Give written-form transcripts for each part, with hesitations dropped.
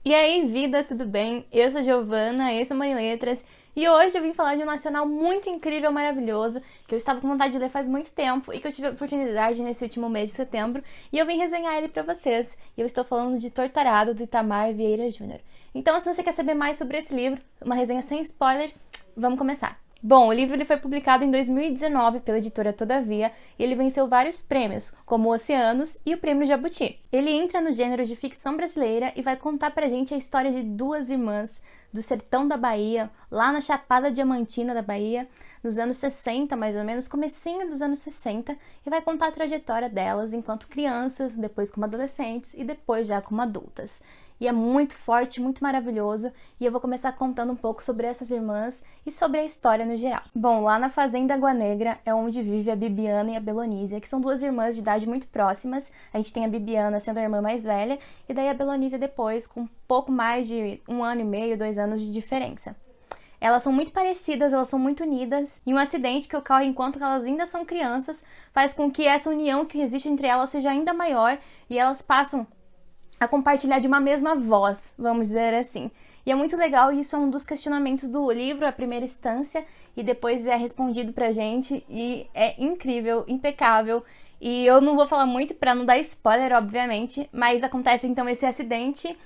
E aí, vidas, tudo bem? Eu sou a Giovana, esse é o Mãe Letras, e hoje eu vim falar de um nacional muito incrível, maravilhoso, que eu estava com vontade de ler faz muito tempo e que eu tive a oportunidade nesse último mês de setembro, e eu vim resenhar ele pra vocês. E eu estou falando de Torturado, do Itamar Vieira Júnior. Então, se você quer saber mais sobre esse livro, uma resenha sem spoilers, vamos começar. Bom, o livro ele foi publicado em 2019 pela editora Todavia e ele venceu vários prêmios, como o Oceanos e o Prêmio Jabuti. Ele entra no gênero de ficção brasileira e vai contar pra gente a história de duas irmãs do sertão da Bahia, lá na Chapada Diamantina da Bahia, nos anos 60 mais ou menos, comecinho dos anos 60, e vai contar a trajetória delas enquanto crianças, depois como adolescentes e depois já como adultas. E é muito forte, muito maravilhoso, e eu vou começar contando um pouco sobre essas irmãs e sobre a história no geral. Bom, lá na Fazenda Água Negra é onde vive a Bibiana e a Belonísia, que são duas irmãs de idade muito próximas. A gente tem a Bibiana sendo a irmã mais velha, e daí a Belonísia depois, com um pouco mais de 1 ano e meio, 2 anos de diferença. Elas são muito parecidas, elas são muito unidas, e um acidente que ocorre enquanto elas ainda são crianças faz com que essa união que existe entre elas seja ainda maior, e elas passam a compartilhar de uma mesma voz, vamos dizer assim. E é muito legal, e isso é um dos questionamentos do livro, a primeira instância, e depois é respondido pra gente, e é incrível, impecável. E eu não vou falar muito pra não dar spoiler, obviamente, mas acontece então esse acidente,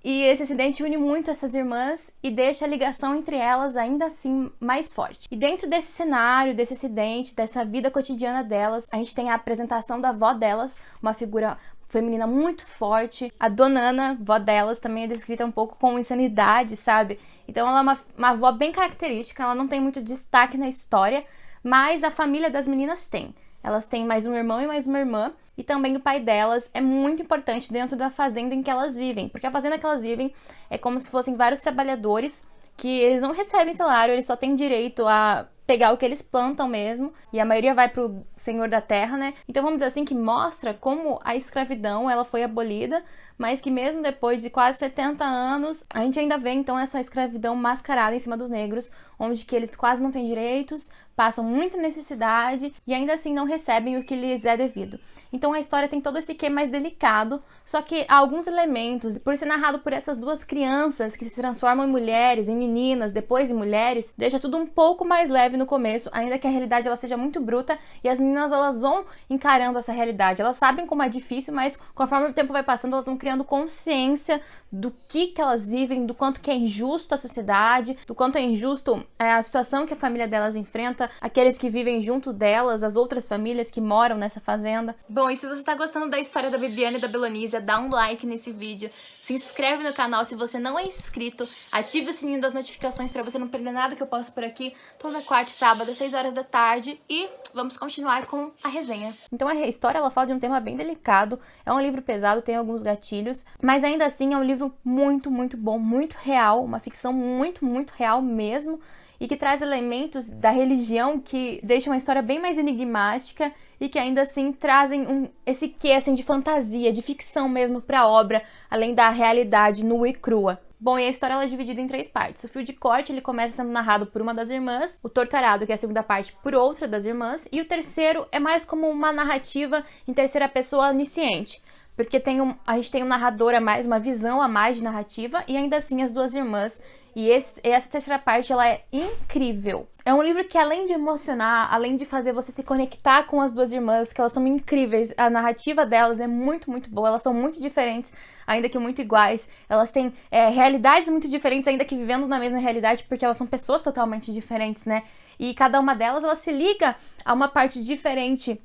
e esse acidente une muito essas irmãs e deixa a ligação entre elas ainda assim mais forte. E dentro desse cenário, desse acidente, dessa vida cotidiana delas, a gente tem a apresentação da avó delas, uma figura feminina muito forte. A Dona Ana, vó delas, também é descrita um pouco com insanidade, sabe? Então ela é uma avó bem característica, ela não tem muito destaque na história, mas a família das meninas tem. Elas têm mais um irmão e mais uma irmã, e também o pai delas é muito importante dentro da fazenda em que elas vivem, porque a fazenda que elas vivem é como se fossem vários trabalhadores que eles não recebem salário, eles só têm direito a pegar o que eles plantam mesmo, e a maioria vai pro senhor da terra, né? Então vamos dizer assim que mostra como a escravidão ela foi abolida, mas que mesmo depois de quase 70 anos, a gente ainda vê então essa escravidão mascarada em cima dos negros, onde que eles quase não têm direitos, passam muita necessidade e ainda assim não recebem o que lhes é devido. Então a história tem todo esse quê mais delicado, só que há alguns elementos, por ser narrado por essas duas crianças que se transformam em mulheres, em meninas, depois em mulheres, deixa tudo um pouco mais leve no começo, ainda que a realidade ela seja muito bruta, e as meninas elas vão encarando essa realidade. Elas sabem como é difícil, mas conforme o tempo vai passando, elas vão criando consciência do que elas vivem, do quanto que é injusto a sociedade, do quanto é injusto a situação que a família delas enfrenta, aqueles que vivem junto delas, as outras famílias que moram nessa fazenda. Bom, e se você tá gostando da história da Bibiana e da Belonísia, dá um like nesse vídeo, se inscreve no canal se você não é inscrito, ative o sininho das notificações pra você não perder nada que eu posto por aqui, toda quarta e sábado, às 6 horas da tarde, e vamos continuar com a resenha. Então a história ela fala de um tema bem delicado, é um livro pesado, tem alguns gatilhos, mas ainda assim é um livro muito, muito bom, muito real, uma ficção muito, muito real mesmo, e que traz elementos da religião que deixam a história bem mais enigmática e que ainda assim trazem esse quê assim, de fantasia, de ficção mesmo para a obra, além da realidade nua e crua. Bom, e a história ela é dividida em 3 partes. O fio de corte ele começa sendo narrado por uma das irmãs, o Torturado, que é a segunda parte, por outra das irmãs, e o terceiro é mais como uma narrativa em terceira pessoa onisciente, porque a gente tem um narrador a mais, uma visão a mais de narrativa, e ainda assim as duas irmãs. E essa terceira parte, ela é incrível. É um livro que, além de emocionar, além de fazer você se conectar com as duas irmãs, que elas são incríveis, a narrativa delas é muito, muito boa, elas são muito diferentes, ainda que muito iguais. Elas têm realidades muito diferentes, ainda que vivendo na mesma realidade, porque elas são pessoas totalmente diferentes, né? E cada uma delas, ela se liga a uma parte diferente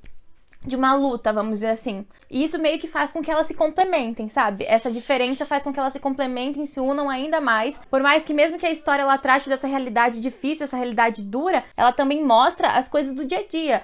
de uma luta, vamos dizer assim. E isso meio que faz com que elas se complementem, sabe? Essa diferença faz com que elas se complementem, se unam ainda mais. Por mais que mesmo que a história ela trate dessa realidade difícil, essa realidade dura, ela também mostra as coisas do dia a dia,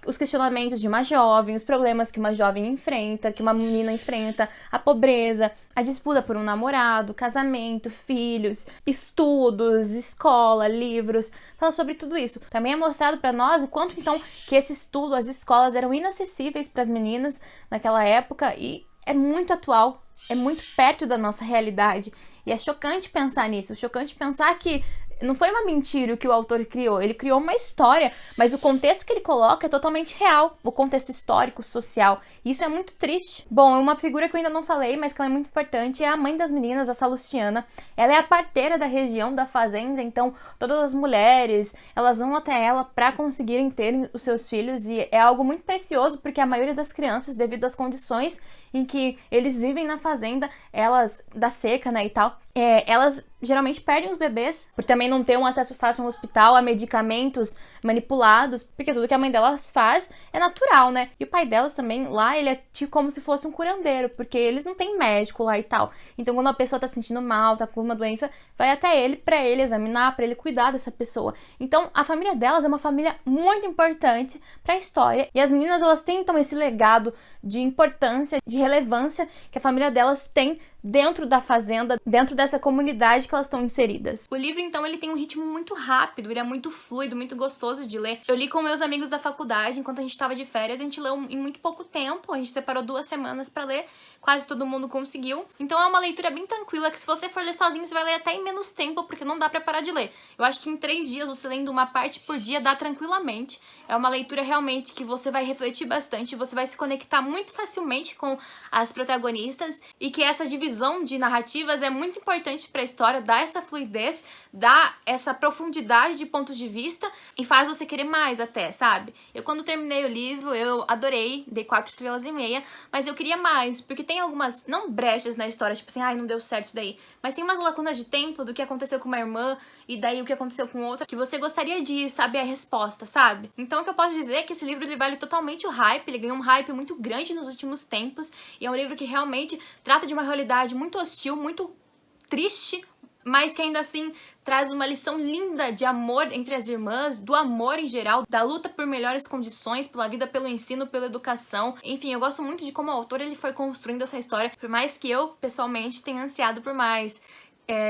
os questionamentos de uma jovem, os problemas que uma jovem enfrenta, que uma menina enfrenta, a pobreza, a disputa por um namorado, casamento, filhos, estudos, escola, livros, fala sobre tudo isso. Também é mostrado para nós o quanto então que esse estudo, as escolas eram inacessíveis para as meninas naquela época, e é muito atual, é muito perto da nossa realidade. E é chocante pensar nisso, chocante pensar que não foi uma mentira o que o autor criou, ele criou uma história, mas o contexto que ele coloca é totalmente real, o contexto histórico, social, e isso é muito triste. Bom, uma figura que eu ainda não falei, mas que ela é muito importante, é a mãe das meninas, a Salustiana. Ela é a parteira da região da fazenda, então todas as mulheres, elas vão até ela para conseguirem ter os seus filhos, e é algo muito precioso, porque a maioria das crianças, devido às condições em que eles vivem na fazenda, elas, da seca, né, e tal, elas geralmente perdem os bebês, por também não ter um acesso fácil ao hospital, a medicamentos manipulados, porque tudo que a mãe delas faz é natural, né? E o pai delas também, lá, ele é tipo como se fosse um curandeiro, porque eles não têm médico lá e tal. Então, quando a pessoa tá se sentindo mal, tá com uma doença, vai até ele, pra ele examinar, pra ele cuidar dessa pessoa. Então, a família delas é uma família muito importante pra história, e as meninas, elas têm, então, esse legado de importância, de relevância que a família delas tem dentro da fazenda, dentro dessa comunidade que elas estão inseridas. O livro, então, ele tem um ritmo muito rápido, ele é muito fluido, muito gostoso de ler. Eu li com meus amigos da faculdade, enquanto a gente estava de férias, a gente leu em muito pouco tempo, a gente separou 2 semanas pra ler, quase todo mundo conseguiu. Então é uma leitura bem tranquila, que se você for ler sozinho, você vai ler até em menos tempo, porque não dá pra parar de ler. Eu acho que em 3 dias, você lendo uma parte por dia, dá tranquilamente. É uma leitura realmente que você vai refletir bastante, você vai se conectar muito facilmente com as protagonistas, e que essa divisão de narrativas é muito importante para a história, dá essa fluidez, dá essa profundidade de pontos de vista e faz você querer mais até, sabe? Eu, quando terminei o livro, eu adorei, dei 4 estrelas e meia, mas eu queria mais, porque tem algumas, não brechas na história, tipo assim, ai, não deu certo isso daí, mas tem umas lacunas de tempo do que aconteceu com uma irmã e daí o que aconteceu com outra, que você gostaria de saber a resposta, sabe? Então o que eu posso dizer é que esse livro, ele vale totalmente o hype, ele ganhou um hype muito grande nos últimos tempos, e é um livro que realmente trata de uma realidade muito hostil, muito triste, mas que ainda assim traz uma lição linda de amor entre as irmãs, do amor em geral, da luta por melhores condições, pela vida, pelo ensino, pela educação. Enfim, eu gosto muito de como o autor, ele foi construindo essa história, por mais que eu, pessoalmente, tenha ansiado por mais.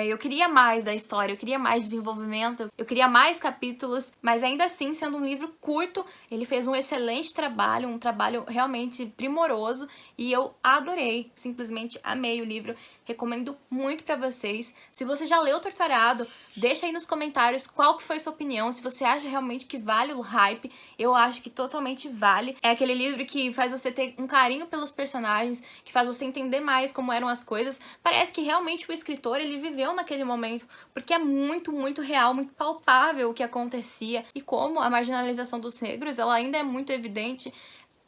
Eu queria mais da história, eu queria mais desenvolvimento, eu queria mais capítulos, mas ainda assim, sendo um livro curto, ele fez um excelente trabalho, um trabalho realmente primoroso, e eu adorei, simplesmente amei o livro, recomendo muito pra vocês. Se você já leu Torturado, deixa aí nos comentários qual que foi sua opinião, se você acha realmente que vale o hype. Eu acho que totalmente vale. É aquele livro que faz você ter um carinho pelos personagens, que faz você entender mais como eram as coisas. Parece que realmente o escritor, ele viveu naquele momento, porque é muito, muito real, muito palpável o que acontecia e como a marginalização dos negros, ela ainda é muito evidente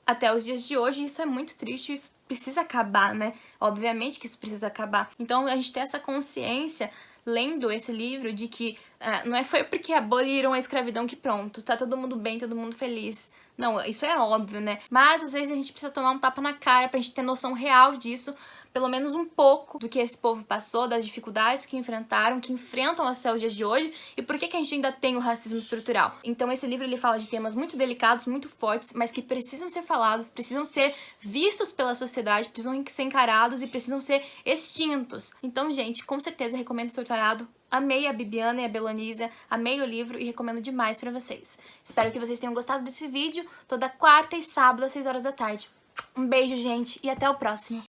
até os dias de hoje. Isso é muito triste, isso precisa acabar, né? Obviamente que isso precisa acabar. Então a gente tem essa consciência, lendo esse livro, de que não foi porque aboliram a escravidão que pronto, tá todo mundo bem, todo mundo feliz. Não, isso é óbvio, né? Mas às vezes a gente precisa tomar um tapa na cara pra gente ter noção real disso, pelo menos um pouco do que esse povo passou, das dificuldades que enfrentaram, que enfrentam até os dias de hoje, e por que a gente ainda tem o racismo estrutural. Então esse livro, ele fala de temas muito delicados, muito fortes, mas que precisam ser falados, precisam ser vistos pela sociedade, precisam ser encarados e precisam ser extintos. Então, gente, com certeza recomendo Torturado. Amei a Bibiana e a Belonísia, amei o livro e recomendo demais pra vocês. Espero que vocês tenham gostado desse vídeo, toda quarta e sábado às 6 horas da tarde. Um beijo, gente, e até o próximo.